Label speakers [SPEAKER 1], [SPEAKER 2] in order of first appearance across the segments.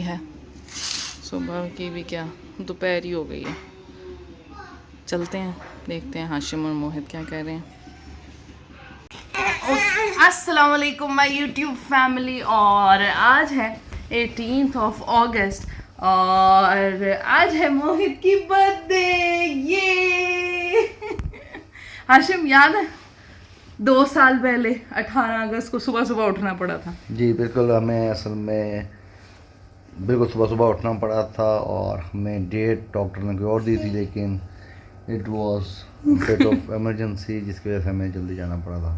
[SPEAKER 1] है, सुबह की भी क्या दोपहर ही हो गई है। चलते हैं, देखते हैं हाशिम और मोहित क्या कह रहे हैं। अस्सलाम वालेकुम माय यूट्यूब फैमिली। और आज है 18th ऑफ अगस्त और आज है मोहित की बर्थडे। ये हाशिम याद है 2 साल पहले 18 अगस्त को सुबह सुबह उठना पड़ा था।
[SPEAKER 2] जी बिल्कुल, हमें असल में बिल्कुल सुबह सुबह उठना पड़ा था और हमें डेट डॉक्टर ने कोई और दी थी, लेकिन it was bit of emergency जिसकी वजह से हमें जल्दी जाना पड़ा था।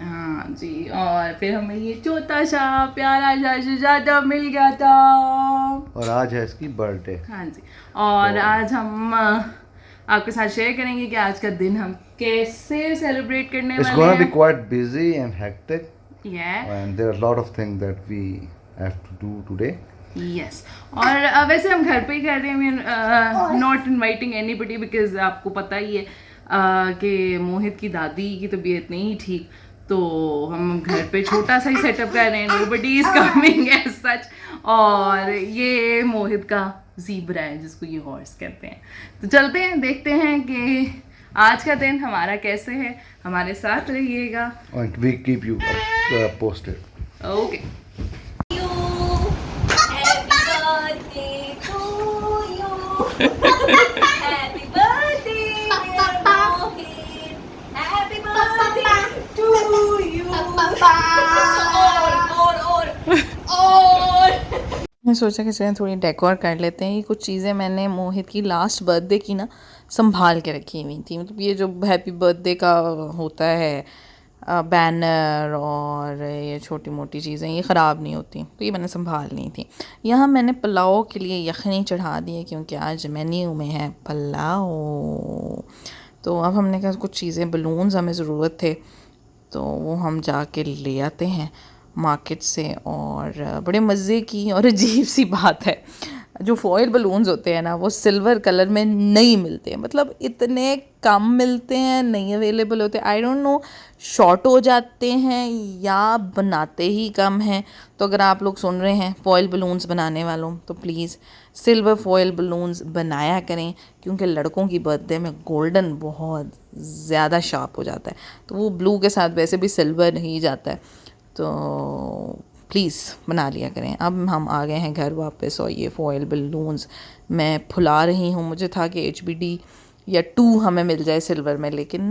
[SPEAKER 1] हाँ जी, और फिर हमें ये छोटा सा प्यारा सा शहजादा मिल गया था
[SPEAKER 2] और आज है इसकी बर्थडे।
[SPEAKER 1] हाँ जी, और आज हम आपके साथ शेयर करेंगे कि आज का दिन हम कैसे सेलिब्रेट करने
[SPEAKER 2] It's
[SPEAKER 1] वाले
[SPEAKER 2] gonna be
[SPEAKER 1] हैं।
[SPEAKER 2] quite busy and hectic
[SPEAKER 1] Yeah.
[SPEAKER 2] and there are a lot of things that we have to do today.
[SPEAKER 1] Yes और वैसे हम घर पे ही कर रहे हैं, नॉट इनवाइटिंग एनीबडी बिकॉज आपको पता ही है कि मोहित की दादी की तबीयत नहीं ठीक, तो हम घर पे छोटा सा ही सेटअप कर रहे हैं। Nobody is coming as such. और ये मोहित का ज़ीब्रा है जिसको ये हॉर्स कहते हैं। तो चलते हैं, देखते हैं कि आज का दिन हमारा कैसे है। हमारे साथ रहिएगा।
[SPEAKER 2] And we keep you posted.
[SPEAKER 1] Okay
[SPEAKER 3] Happy birthday, dear Mohit. Happy birthday to you. और
[SPEAKER 1] मैं सोचा कि चलें थोड़ी डेकोर कर लेते हैं। ये कुछ चीज़ें मैंने मोहित की लास्ट बर्थडे की ना संभाल के रखी हुई थी। मतलब ये जो हैप्पी बर्थडे का होता है बैनर और ये छोटी मोटी चीज़ें, ये ख़राब नहीं होती, तो ये मैंने संभाल ली थी। यहाँ मैंने पुलाव के लिए यखनी चढ़ा दी है क्योंकि आज मेन्यू में है पुलाव। तो अब हमने कहा कुछ चीज़ें, बलून्स हमें ज़रूरत थे तो वो हम जाके ले आते हैं मार्केट से। और बड़े मज़े की और अजीब सी बात है, जो फॉयल बलून्स होते हैं ना वो सिल्वर कलर में नहीं मिलते हैं। मतलब इतने कम मिलते हैं, नहीं अवेलेबल होते। आई डोंट नो, शॉर्ट हो जाते हैं या बनाते ही कम हैं। तो अगर आप लोग सुन रहे हैं फॉयल बलून्स बनाने वालों, तो प्लीज़ सिल्वर फॉयल बलून्स बनाया करें, क्योंकि लड़कों की बर्थडे में गोल्डन बहुत ज़्यादा शार्प हो जाता है, तो वो ब्लू के साथ वैसे भी सिल्वर नहीं जाता है। तो प्लीज़ बना लिया करें। अब हम आ गए हैं घर वापस और ये फॉयल बलून्स मैं फुला रही हूँ। मुझे था कि HBD या 2 हमें मिल जाए सिल्वर में, लेकिन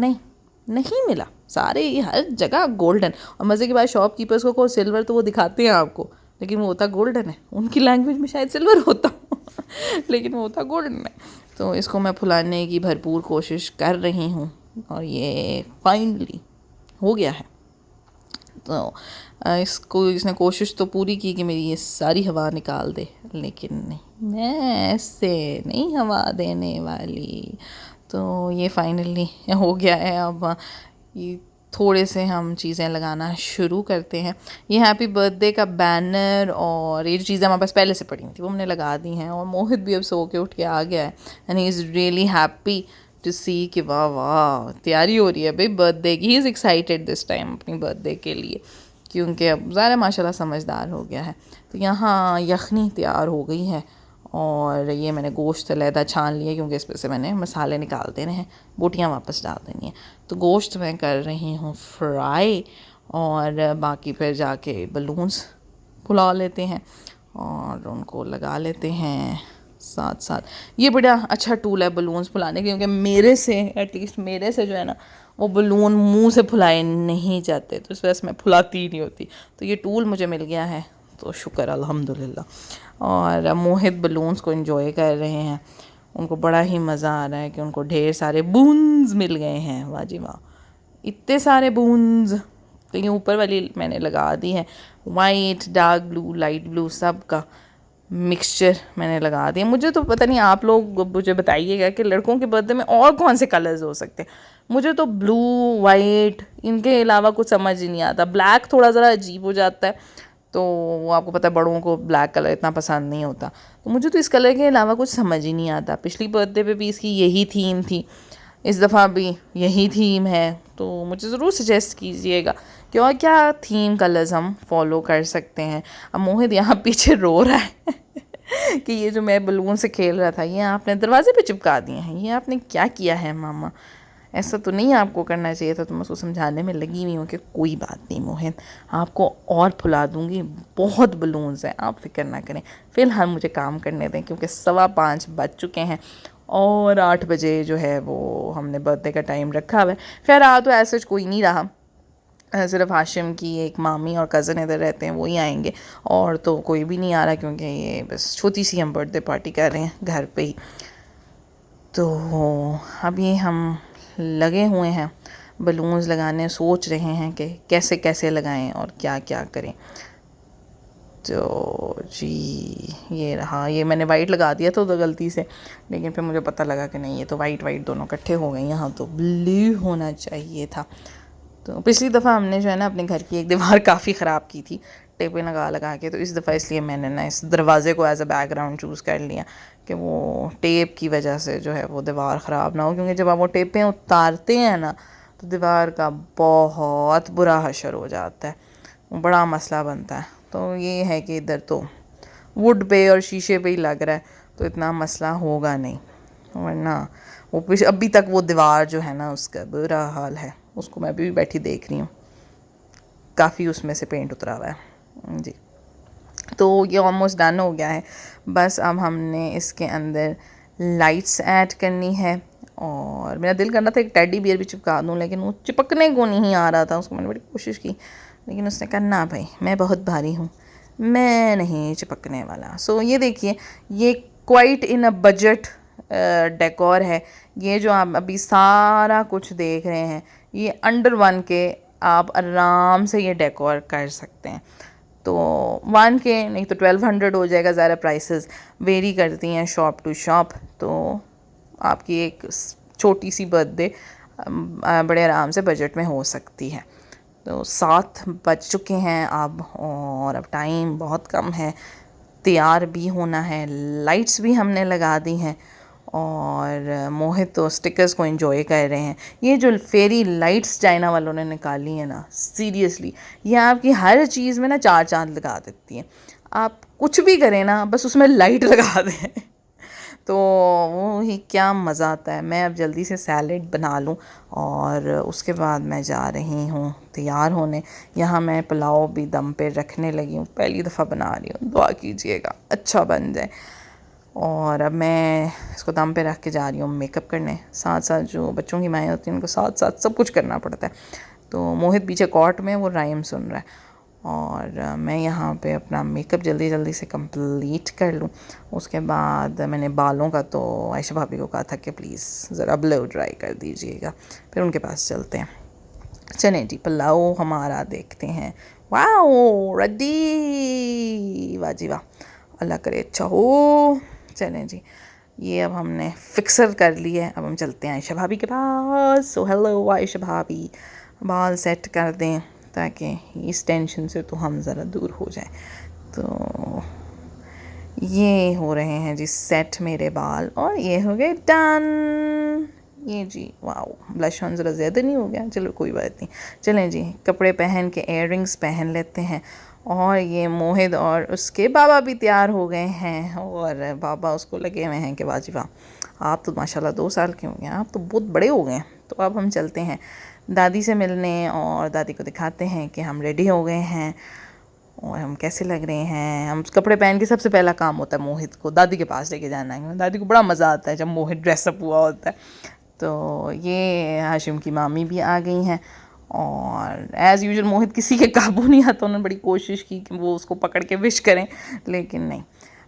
[SPEAKER 1] नहीं मिला। सारे हर जगह गोल्डन। और मज़े की बात, शॉपकीपर्स को सिल्वर तो वो दिखाते हैं आपको, लेकिन वो होता गोल्डन है। उनकी लैंग्वेज में शायद सिल्वर होता लेकिन वो होता गोल्डन है। तो इसको मैं फुलाने की भरपूर कोशिश कर रही हूँ और ये फाइनली हो गया है। तो इसने कोशिश तो पूरी की कि मेरी ये सारी हवा निकाल दे, लेकिन नहीं, मैं ऐसे नहीं हवा देने वाली। तो ये फाइनली हो गया है। अब ये थोड़े से हम चीज़ें लगाना शुरू करते हैं। ये हैप्पी बर्थडे का बैनर और ये चीज़ें हमारे पास पहले से पड़ी थी वो हमने लगा दी हैं। और मोहित भी अब सो के उठ के आ गया है and he is really happy to see कि वाह वाह तैयारी हो रही है भाई बर्थडे की। He is excited this time अपनी बर्थडे के लिए, क्योंकि अब ज़्यादा माशाल्लाह समझदार हो गया है। तो यहाँ यखनी तैयार हो गई है और ये मैंने गोश्त अलहदा छान लिया क्योंकि इस पर से मैंने मसाले निकाल देने हैं, बोटियाँ वापस डाल देनी है। तो गोश्त मैं कर रही हूँ फ्राई और बाकी फिर जाके बलून्स फुला लेते हैं और उनको लगा लेते हैं साथ साथ। ये बड़ा अच्छा टूल है बलून्स फुलाने के, क्योंकि मेरे से एटलीस्ट मेरे से जो है ना वो बलून मुंह से फुलाए नहीं जाते, तो इस वजह से मैं फुलाती नहीं होती। तो ये टूल मुझे मिल गया है तो शुक्र अल्हम्दुलिल्लाह। और मोहित बलून्स को एंजॉय कर रहे हैं, उनको बड़ा ही मज़ा आ रहा है कि उनको ढेर सारे बूंस मिल गए हैं। वाह जी वाह, इतने सारे बूंस। तो ये ऊपर वाली मैंने लगा दी है, white dark blue light blue सब का मिक्सचर मैंने लगा दिया। मुझे तो पता नहीं, आप लोग मुझे बताइएगा कि लड़कों के बर्थडे में और कौन से कलर्स हो सकते हैं। मुझे तो ब्लू वाइट इनके अलावा कुछ समझ ही नहीं आता। ब्लैक थोड़ा ज़रा अजीब हो जाता है, तो वो आपको पता है बड़ों को ब्लैक कलर इतना पसंद नहीं होता। तो मुझे तो इस कलर के अलावा कुछ समझ ही नहीं आता। पिछली बर्थडे पे भी इसकी यही थीम थी, इस दफ़ा भी यही थीम है। तो मुझे ज़रूर सजेस्ट कीजिएगा कि और क्या थीम कलर्स हम फॉलो कर सकते हैं। अब मोहित यहाँ पीछे रो रहा है कि ये जो मैं बलून से खेल रहा था ये आपने दरवाजे पे चिपका दिए हैं, ये आपने क्या किया है मामा, ऐसा तो नहीं आपको करना चाहिए था। तो मैं उसको समझाने में लगी हुई हूँ कि कोई बात नहीं मोहित, आपको और फुला दूँगी, बहुत बलून्स हैं, आप फिक्र ना करें। फ़िलहाल मुझे काम करने दें क्योंकि 5:15 बज चुके हैं और 8 बजे जो है वो हमने बर्थडे का टाइम रखा हुआ है। खैर आ तो ऐसा कोई नहीं रहा, सिर्फ हाशिम की एक मामी और कज़न इधर रहते हैं, वो ही आएंगे, और तो कोई भी नहीं आ रहा क्योंकि ये बस छोटी सी हम बर्थडे पार्टी कर रहे हैं घर पे ही। तो अभी हम लगे हुए हैं बलून्स लगाने, सोच रहे हैं कि कैसे कैसे लगाएं और क्या क्या करें। तो जी ये रहा, ये मैंने वाइट लगा दिया था उधर गलती से, लेकिन फिर मुझे पता लगा कि नहीं ये तो वाइट वाइट दोनों इकट्ठे हो गए, यहाँ तो ब्लू होना चाहिए था। तो पिछली दफ़ा हमने जो है ना अपने घर की एक दीवार काफ़ी ख़राब की थी टेपें लगा के, तो इस दफ़ा इसलिए मैंने ना इस दरवाज़े को एज अ बैकग्राउंड चूज़ कर लिया कि वो टेप की वजह से जो है वो दीवार ख़राब ना हो, क्योंकि जब आप वो टेपें उतारते हैं ना तो दीवार का बहुत बुरा हशर हो जाता है, बड़ा मसला बनता है। तो ये है कि इधर तो वुड पे और शीशे पे ही लग रहा है तो इतना मसला होगा नहीं, वरना वो अभी तक वो दीवार जो है ना उसका बुरा हाल है, उसको मैं अभी भी बैठी देख रही हूँ, काफ़ी उसमें से पेंट उतरा हुआ है जी। तो ये ऑलमोस्ट डन हो गया है, बस अब हमने इसके अंदर लाइट्स ऐड करनी है। और मेरा दिल करना था एक टेडी बियर भी चिपका दूँ, लेकिन वो चिपकने को नहीं आ रहा था, उसको मैंने बड़ी कोशिश की, लेकिन उसने कहा ना भाई मैं बहुत भारी हूँ, मैं नहीं चिपकने वाला। सो ये देखिए, ये quite in a budget decor है। ये जो आप अभी सारा कुछ देख रहे हैं ये अंडर 1 के आप आराम से ये डेकोर कर सकते हैं। तो 1 के नहीं तो 1200 हो जाएगा, ज़्यादा प्राइसेस वेरी करती हैं शॉप टू शॉप। तो आपकी एक छोटी सी बर्थडे बड़े आराम से बजट में हो सकती है। तो 7 बज चुके हैं अब, और अब टाइम बहुत कम है, तैयार भी होना है, लाइट्स भी हमने लगा दी हैं, और मोहित तो स्टिकर्स को एंजॉय कर रहे हैं। ये जो फेरी लाइट्स चाइना वालों ने निकाली है ना, सीरियसली ये आपकी हर चीज़ में ना 4 चांद लगा देती हैं। आप कुछ भी करें ना बस उसमें लाइट लगा दें तो वो ही क्या मज़ा आता है। मैं अब जल्दी से सैलेड बना लूँ और उसके बाद मैं जा रही हूँ तैयार होने। यहाँ मैं पुलाव भी दम पे रखने लगी हूँ, पहली दफ़ा बना रही हूँ, दुआ कीजिएगा अच्छा बन जाए। और अब मैं इसको दम पे रख के जा रही हूँ मेकअप करने, साथ साथ जो बच्चों की माएँ होती हैं उनको साथ साथ सब कुछ करना पड़ता है। तो मोहित पीछे कॉट में वो राइम सुन रहा है, और मैं यहाँ पे अपना मेकअप जल्दी जल्दी से कंप्लीट कर लूँ। उसके बाद मैंने बालों का तो आयशा भाभी को कहा था कि प्लीज़ ज़रा ब्लो ड्राई कर दीजिएगा, फिर उनके पास चलते हैं। चलें जी, पुलाव हमारा देखते हैं। वाओ रेडी, वाह जी वाह, अल्लाह करे अच्छा हो। चलें जी, ये अब हमने फिक्सर कर लिया है, अब हम चलते हैं आयशा भाभी के पास। सो हेलो आयशा भाभी, बाल सेट कर दें ताकि इस टेंशन से तो हम ज़रा दूर हो जाएं। तो ये हो रहे हैं जी सेट मेरे बाल, और ये हो गए डन। ये जी वाओ, ब्लश ऑन ज़रा ज़्यादा नहीं हो गया, चलो कोई बात नहीं। चलें जी, कपड़े पहन के इयररिंग्स पहन लेते हैं। और ये मोहित और उसके बाबा भी तैयार हो गए हैं, और बाबा उसको लगे हुए हैं कि वाजी वाह आप तो माशाल्लाह 2 साल के हो गए, आप तो बहुत बड़े हो गए हैं। तो अब हम चलते हैं दादी से मिलने और दादी को दिखाते हैं कि हम रेडी हो गए हैं और हम कैसे लग रहे हैं। हम कपड़े पहन के सबसे पहला काम होता है मोहित को दादी के पास लेके जाना है। दादी को बड़ा मज़ा आता है जब मोहित ड्रेसअप हुआ होता है। तो ये हाशिम की मामी भी आ गई हैं, और एज़ यूजुअल मोहित किसी के काबू नहीं आता, उन्होंने बड़ी कोशिश की कि वो उसको पकड़ के विश करें, लेकिन नहीं।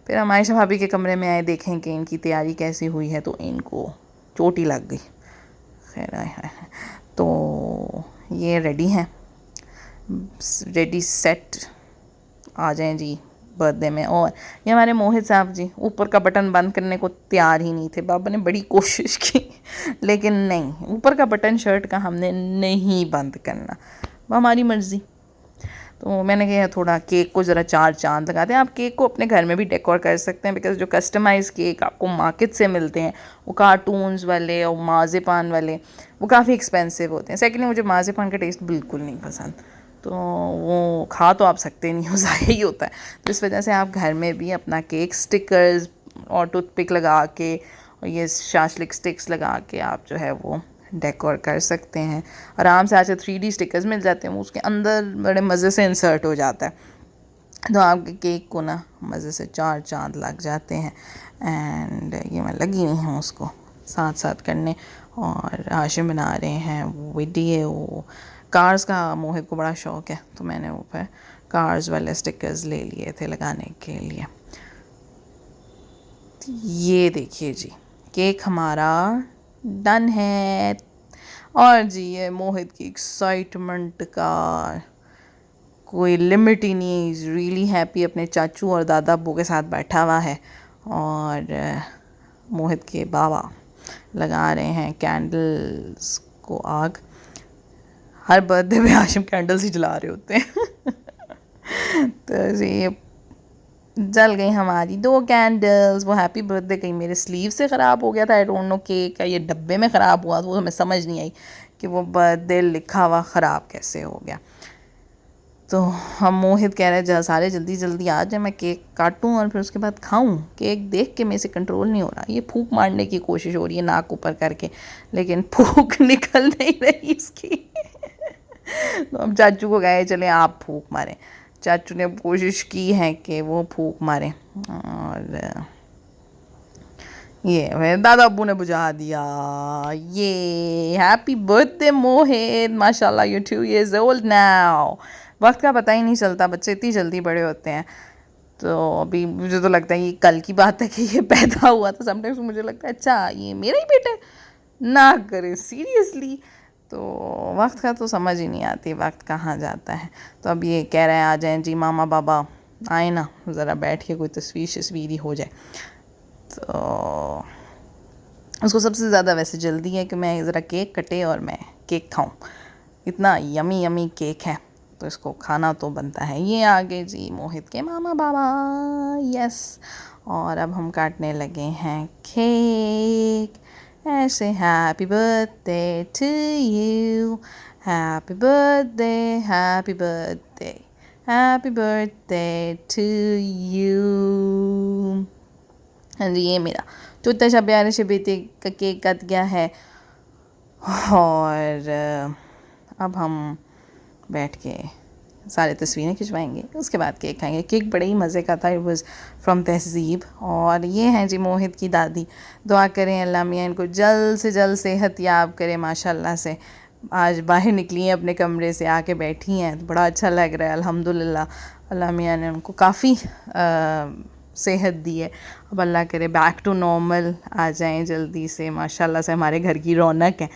[SPEAKER 1] फिर हम आयशा भाभी के कमरे में आए, देखें कि इनकी तैयारी कैसी हुई है, तो इनको चोट ही लग गई। खैर आए, तो ये रेडी हैं, रेडी सेट, आ जाएं जी बर्थडे में। और ये हमारे मोहित साहब जी ऊपर का बटन बंद करने को तैयार ही नहीं थे, बाबा ने बड़ी कोशिश की लेकिन नहीं, ऊपर का बटन शर्ट का हमने नहीं बंद करना, वो हमारी मर्ज़ी। तो मैंने कहा थोड़ा केक को ज़रा 4 चांद लगा दें। आप केक को अपने घर में भी डेकोर कर सकते हैं, बिकॉज़ जो कस्टमाइज़ केक आपको मार्केट से मिलते हैं वो कार्टून्स वाले और माज़ेपान वाले वो काफ़ी एक्सपेंसिव होते हैं। सेकेंडली मुझे माज़ेपान का टेस्ट बिल्कुल नहीं पसंद, तो वो खा तो आप सकते नहीं हो, ज़ाया ही होता है। तो इस वजह से आप घर में भी अपना केक स्टिकर्स और टूथपिक लगा के और ये शाशलिक स्टिक्स लगा के आप जो है वो डेकोर कर सकते हैं। आराम से आजकल 3D स्टिकर्स मिल जाते हैं, वो उसके अंदर बड़े मज़े से इंसर्ट हो जाता है, तो आपके केक को ना मज़े से 4 चांद लग जाते हैं। एंड ये मैं लगी हुई हूँ उसको साथ साथ करने, और हाशिम बना रहे हैं वीडियो। कार्स का मोहित को बड़ा शौक़ है, तो मैंने ऊपर कार्स वाले स्टिकर्स ले लिए थे लगाने के लिए। ये देखिए जी, केक हमारा डन है। और जी ये मोहित की एक्साइटमेंट का कोई लिमिट ही नहीं, इज़ रियली हैप्पी। अपने चाचू और दादा अब्बू के साथ बैठा हुआ है, और मोहित के बाबा लगा रहे हैं कैंडल्स को आग। हर बर्थडे पे हाशिम कैंडल्स ही जला रहे होते हैं। तो ये जल गई हमारी 2 कैंडल्स। वो हैप्पी बर्थडे कहीं मेरे स्लीव से ख़राब हो गया था, आई डोंट नो, केक का ये डब्बे में ख़राब हुआ, तो वो हमें समझ नहीं आई कि वो बर्थडे लिखा हुआ ख़राब कैसे हो गया। तो हम मोहित कह रहे हैं सारे जल्दी जल्दी आ जाए, मैं केक काटूं और फिर उसके बाद खाऊं। केक देख के मेरे से कंट्रोल नहीं हो रहा, ये फूंक मारने की कोशिश हो रही है नाक ऊपर करके, लेकिन फूंक निकल नहीं रही इसकी। तो अब चाचू को कहे चले आप फूंक मारें। चाचू ने कोशिश की है कि वो फूंक मारें, और ये दादा अब्बू ने बुझा दिया। ये हैप्पी बर्थडे मोहित, माशाल्लाह यू 2 years old नाउ। वक्त का पता ही नहीं चलता, बच्चे इतनी जल्दी बड़े होते हैं। तो अभी मुझे तो लगता है ये कल की बात है कि ये पैदा हुआ था। समटाइम्स मुझे लगता है अच्छा ये मेरा ही बेटा है, ना करे सीरियसली। तो वक्त का तो समझ ही नहीं आती, वक्त कहाँ जाता है। तो अब ये कह रहे हैं आ जाएं जी मामा बाबा, आए ना ज़रा बैठ के कोई तस्वीर ही हो जाए। तो उसको सबसे ज़्यादा वैसे जल्दी है कि मैं ज़रा केक कटे और मैं केक खाऊं। इतना यमी यमी केक है, तो इसको खाना तो बनता है। ये आगे जी मोहित के मामा बाबा, यस। और अब हम काटने लगे हैं केक ऐसे। Happy birthday to you, happy birthday, happy birthday, happy birthday to you. हाँ जी, ये मेरा छोटा सा प्यारे से बेटे का केक कट गया है, और अब हम बैठ के सारे तस्वीरें खिंचवाएंगे, उसके बाद केक खाएंगे। केक बड़े ही मज़े का था, इट वाज फ्रॉम तहज़ीब। और ये हैं जी मोहित की दादी, दुआ करें अल्लाह मियाँ इनको जल्द से जल्द सेहत याब करे। माशाल्लाह से आज बाहर निकली हैं अपने कमरे से, आके बैठी हैं, तो बड़ा अच्छा लग रहा है अल्हम्दुलिल्लाह। अल्लाह मियाँ ने उनको काफ़ी सेहत दी है। अब अल्लाह करे बैक टू नॉर्मल आ जाएं जल्दी से, माशाल्लाह से हमारे घर की रौनक है।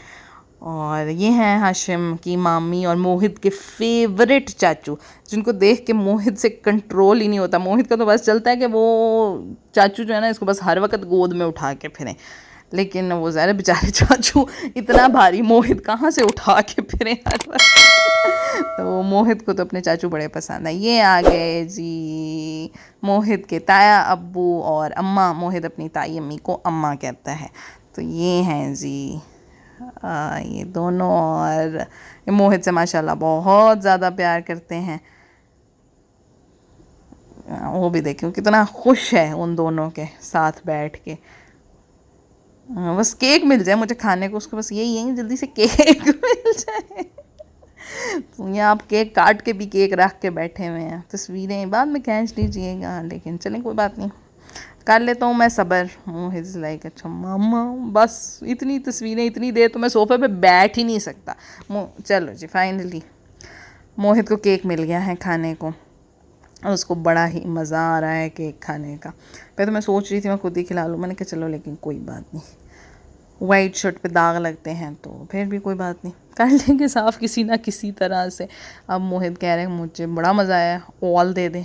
[SPEAKER 1] और ये हैं हाशिम की मामी और मोहित के फेवरेट चाचू, जिनको देख के मोहित से कंट्रोल ही नहीं होता। मोहित का तो बस चलता है कि वो चाचू जो है ना इसको बस हर वक्त गोद में उठा के फिरें, लेकिन वो ज़रा बेचारे चाचू इतना भारी मोहित कहाँ से उठा के फिरें हर वक्त। तो मोहित को तो अपने चाचू बड़े पसंद है। ये आ गए जी मोहित के ताया अब्बू और अम्मा। मोहित अपनी ताई अम्मी को अम्मा कहता है। तो ये हैं जी ये दोनों, और ये मोहित से माशाल्लाह बहुत ज़्यादा प्यार करते हैं। वो भी देखिए कितना खुश है उन दोनों के साथ बैठ के। बस केक मिल जाए मुझे खाने को, उसको बस यही है जल्दी से केक मिल जाए। तो ये आप केक काट के भी केक रख के बैठे हुए हैं। तस्वीरें बाद में खींच लीजिएगा, लेकिन चलें कोई बात नहीं, कर लेता हूँ मैं सब्र। मोहित लाइक अच्छा मामा, बस इतनी तस्वीरें, इतनी देर तो मैं सोफ़े पे बैठ ही नहीं सकता। चलो जी फाइनली मोहित को केक मिल गया है खाने को, और उसको बड़ा ही मज़ा आ रहा है केक खाने का। पहले तो मैं सोच रही थी मैं खुद ही खिला लूँ, मैंने कहा चलो लेकिन कोई बात नहीं, वाइट शर्ट पे दाग लगते हैं तो फिर भी कोई बात नहीं, कर लेंगे साफ़ किसी ना किसी तरह से। अब मोहित कह रहे हैं मुझे बड़ा मज़ा आया, ऑल दे दें।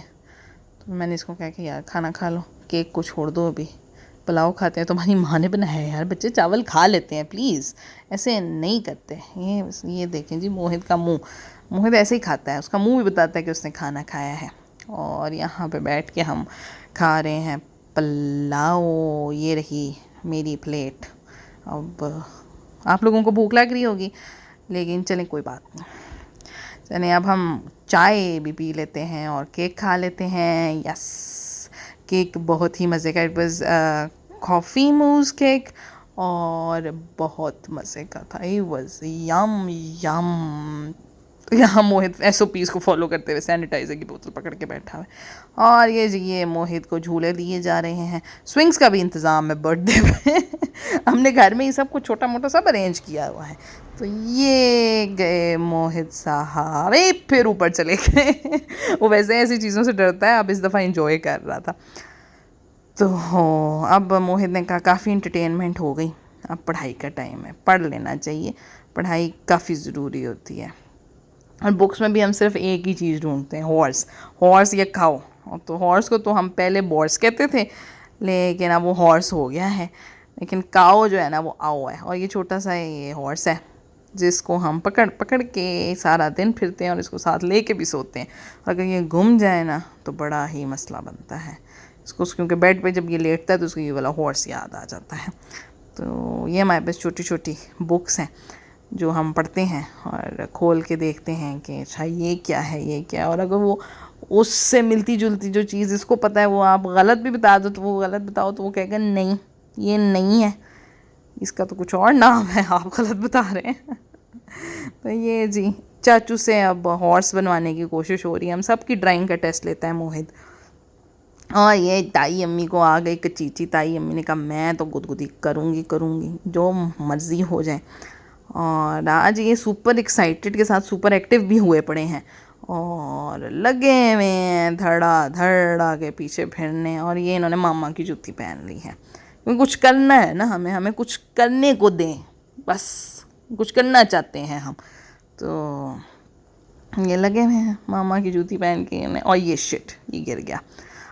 [SPEAKER 1] तो मैंने इसको कहा कि यार खाना खा लो, केक को छोड़ दो, अभी पुलाव खाते हैं। तुम्हारी माँ ने बनाया है यार, बच्चे चावल खा लेते हैं, प्लीज़ ऐसे नहीं करते। ये देखें जी मोहित का मुंह, मोहित ऐसे ही खाता है, उसका मुंह भी बताता है कि उसने खाना खाया है। और यहाँ पे बैठ के हम खा रहे हैं पुलाव। ये रही मेरी प्लेट। अब आप लोगों को भूख लग रही होगी, लेकिन चलें कोई बात नहीं, चलिए अब हम चाय भी पी लेते हैं और केक खा लेते हैं। यस, केक बहुत ही मज़े का, इट वाज कॉफ़ी मूज केक और बहुत मज़े का था। इट वाज यम यम। यहाँ मोहित SOPs को फॉलो करते हुए सैनिटाइज़र की बोतल पकड़ के बैठा है। और ये मोहित को झूले दिए जा रहे हैं। स्विंग्स का भी इंतज़ाम है बर्थडे में हमने घर में ही सब कुछ छोटा मोटा सब अरेंज किया हुआ है। तो ये गए मोहित साहब, फिर ऊपर चले गए वो वैसे ऐसी चीज़ों से डरता है, अब इस दफ़ा इंजॉय कर रहा था। तो अब मोहित ने कहा काफ़ी इंटरटेनमेंट हो गई, अब पढ़ाई का टाइम है, पढ़ लेना चाहिए, पढ़ाई काफ़ी ज़रूरी होती है। और बुक्स में भी हम सिर्फ एक ही चीज़ ढूंढते हैं, हॉर्स या काऊ। तो हॉर्स को तो हम पहले बॉर्स कहते थे, लेकिन अब वो हॉर्स हो गया है। लेकिन काऊ जो है ना वो आओ है, और ये छोटा सा ये हॉर्स है जिसको हम पकड़ पकड़ के सारा दिन फिरते हैं और इसको साथ लेके भी सोते हैं। अगर ये गुम जाए ना तो बड़ा ही मसला बनता है इसको, क्योंकि बेड पे जब ये लेटता है तो उसको ये वाला हॉर्स याद आ जाता है। तो ये हमारे पास छोटी छोटी बुक्स हैं जो हम पढ़ते हैं और खोल के देखते हैं कि अच्छा ये क्या है, ये क्या है। और अगर वो उससे मिलती जुलती जो चीज़ इसको पता है वो आप गलत भी बता दो तो वो गलत बताओ तो वो कहेगा नहीं ये नहीं है, इसका तो कुछ और नाम है, आप गलत बता रहे हैं तो ये जी चाचू से अब हॉर्स बनवाने की कोशिश हो रही है। हम सबकी ड्राइंग का टेस्ट लेता है मोहित। और ये ताई अम्मी को आ गई कचीची, ताई अम्मी ने कहा मैं तो गुदगुदी करूँगी जो मर्ज़ी हो जाए। और आज ये सुपर एक्साइटेड के साथ सुपर एक्टिव भी हुए पड़े हैं और लगे हुए हैं धड़ा के पीछे फिरने। और ये इन्होंने मामा की जूती पहन ली है, क्योंकि कुछ करना है ना, हमें कुछ करने को दें, बस कुछ करना चाहते हैं हम। तो ये लगे हुए हैं मामा की जूती पहन के इन्हें। और ये शिट ये गिर गया।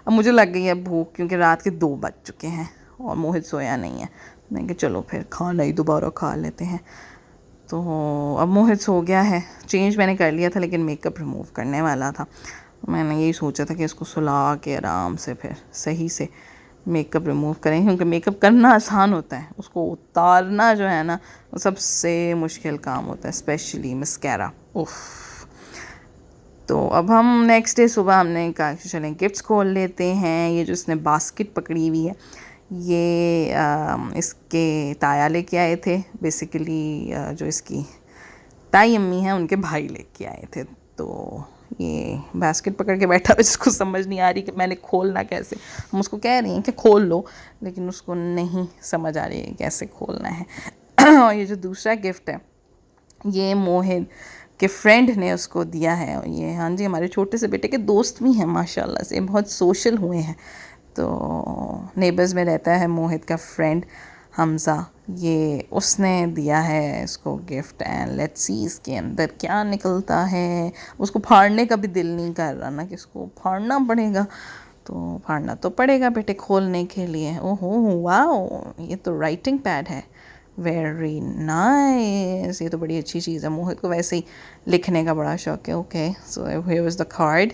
[SPEAKER 1] अब मुझे लग गई है भूख, क्योंकि रात के 2 बज चुके हैं और मोहित सोया नहीं है। मैं कि चलो फिर खाना ही दोबारा खा लेते हैं। तो अब मोहित सो गया है, चेंज मैंने कर लिया था लेकिन मेकअप रिमूव करने वाला था। मैंने यही सोचा था कि इसको सुला के आराम से फिर सही से मेकअप रिमूव करें, क्योंकि मेकअप करना आसान होता है, उसको उतारना जो है ना वो सबसे मुश्किल काम होता है, स्पेशली मस्कैरा। उफ़। तो अब हम नेक्स्ट डे सुबह हमने कहा चलें गिफ्ट्स खोल लेते हैं। ये जो इसने बास्केट पकड़ी हुई है ये इसके ताया लेके आए थे, बेसिकली जो इसकी ताई अम्मी हैं उनके भाई लेके आए थे। तो ये बास्केट पकड़ के बैठा है, जिसको समझ नहीं आ रही कि मैंने खोलना कैसे। हम उसको कह रही हैं कि खोल लो, लेकिन उसको नहीं समझ आ रही है कैसे खोलना है। और ये जो दूसरा गिफ्ट है ये मोहित के फ्रेंड ने उसको दिया है। और ये हाँ जी हमारे छोटे से बेटे के दोस्त भी हैं माशाल्लाह से, बहुत सोशल हुए हैं। तो नेबर्स में रहता है मोहित का फ्रेंड हमज़ा, ये उसने दिया है इसको गिफ्ट। एंड लेट्स सी इसके अंदर क्या निकलता है। उसको फाड़ने का भी दिल नहीं कर रहा ना कि इसको फाड़ना पड़ेगा, तो फाड़ना तो पड़ेगा बेटे खोलने के लिए। ओहो वाओ, ये तो राइटिंग पैड है, वेरी नाइस। ये तो बड़ी अच्छी चीज़ है, मोहित को वैसे ही लिखने का बड़ा शौक है। Okay so here was the card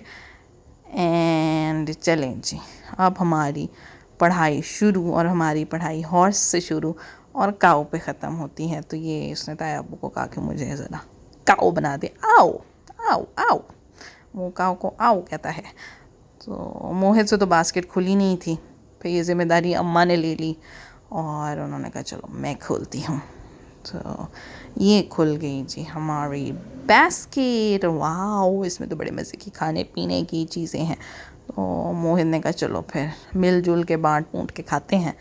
[SPEAKER 1] and चलें जी अब हमारी पढ़ाई शुरू, और हमारी पढ़ाई हॉर्स से शुरू और काऊ पे ख़त्म होती है। तो ये उसने ताया अब्बू को कहा कि मुझे ज़रा काऊ बना दे। आओ आओ आओ, वो काऊ को आओ कहता है। तो मोहित से तो बास्केट खुली नहीं थी, फिर ये ज़िम्मेदारी अम्मा ने ले ली और उन्होंने कहा चलो मैं खोलती हूँ। तो ये खुल गई जी हमारी बास्केट। वाओ, इसमें तो बड़े मज़े की खाने पीने की चीज़ें हैं। तो मोहित ने कहा चलो फिर मिलजुल के बांट के खाते हैं।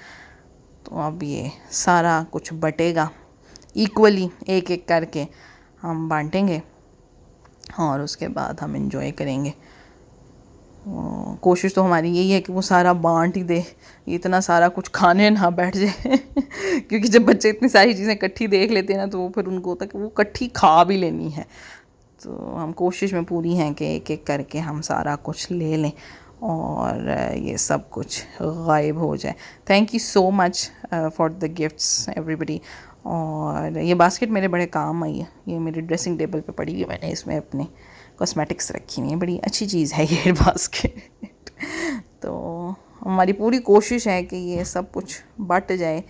[SPEAKER 1] तो अब ये सारा कुछ बटेगा इक्वली, एक एक करके हम बांटेंगे और उसके बाद हम एंजॉय करेंगे। कोशिश तो हमारी यही है कि वो सारा बांट ही दे, इतना सारा कुछ खाने ना बैठ जाए क्योंकि जब बच्चे इतनी सारी चीज़ें इकट्ठी देख लेते हैं ना तो वो फिर उनको होता है कि वो इकट्ठी खा भी लेनी है। तो हम कोशिश में पूरी हैं कि एक एक करके हम सारा कुछ ले लें और ये सब कुछ गायब हो जाए। Thank you so much for the gifts everybody. और ये बास्केट मेरे बड़े काम आई है, ये मेरी ड्रेसिंग टेबल पे पड़ी हुई है, मैंने इसमें अपने कॉस्मेटिक्स रखी हुई है, बड़ी अच्छी चीज़ है ये बास्केट। तो हमारी पूरी कोशिश है कि ये सब कुछ बट जाए।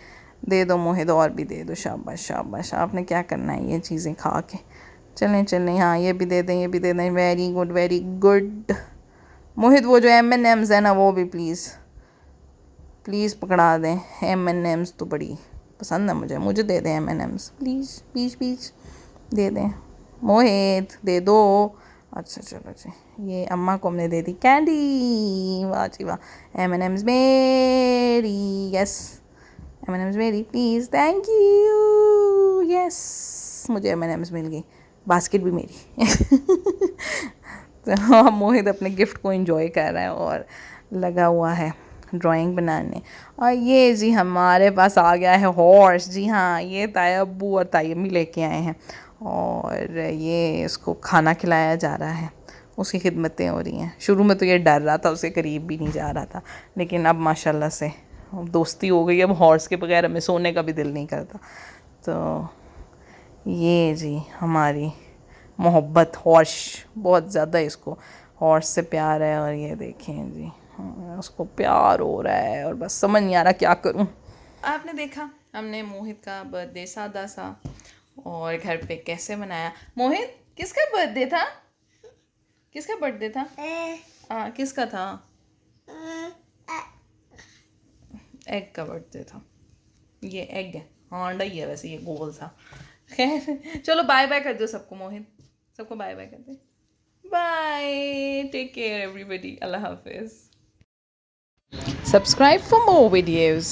[SPEAKER 1] दे दो मोहित और भी दे दो, शाबाश शाबाश। आपने क्या करना है ये चीज़ें खा के चलें चलें, हाँ ये भी दे दें, ये भी दे दें। Very good very good. Mohit वो जो M&M's है ना वो भी प्लीज़ प्लीज़ पकड़ा दें। M&M's तो बड़ी पसंद है मुझे, मुझे दे दें M&M's प्लीज़ प्लीज़ प्लीज़ दे दें। मोहित दे दो। अच्छा चलो जी, ये अम्मा को हमने दे दी कैंडी। वाह जी वाह। M&M's मेरी, यस M&M's मेरी प्लीज़, थैंक यू। यस मुझे M&M's मिल गई, बास्केट भी मेरी। तो मोहित अपने गिफ्ट को एंजॉय कर रहा है और लगा हुआ है ड्राइंग बनाने। और ये जी हमारे पास आ गया है हॉर्स। जी हाँ, ये ताया अब्बू और ताई अम्मी लेके आए हैं और ये इसको खाना खिलाया जा रहा है, उसकी खिदमतें हो रही हैं। शुरू में तो ये डर रहा था, उसके करीब भी नहीं जा रहा था, लेकिन अब माशाल्लाह से दोस्ती हो गई। अब हॉर्स के बगैर हमें सोने का भी दिल नहीं करता। तो ये जी हमारी मोहब्बत, हॉर्स बहुत ज़्यादा इसको हॉर्स से प्यार है। और ये देखें जी उसको प्यार हो रहा है और बस समझ नहीं आ रहा क्या करूं। आपने देखा हमने मोहित का बर्थडे सादा सा और घर पे कैसे मनाया। मोहित किसका बर्थडे था? किसका बर्थडे था? किसका था? एग का बर्थडे था। ये एग है, हाँ अंडा ही है वैसे, ये गोल था। खैर चलो बाय बाय कर दो सबको। मोहित सबको बाय बाय कर दे। बाय, टेक केयर एवरीबॉडी, अल्लाह हाफिज। Subscribe for more videos.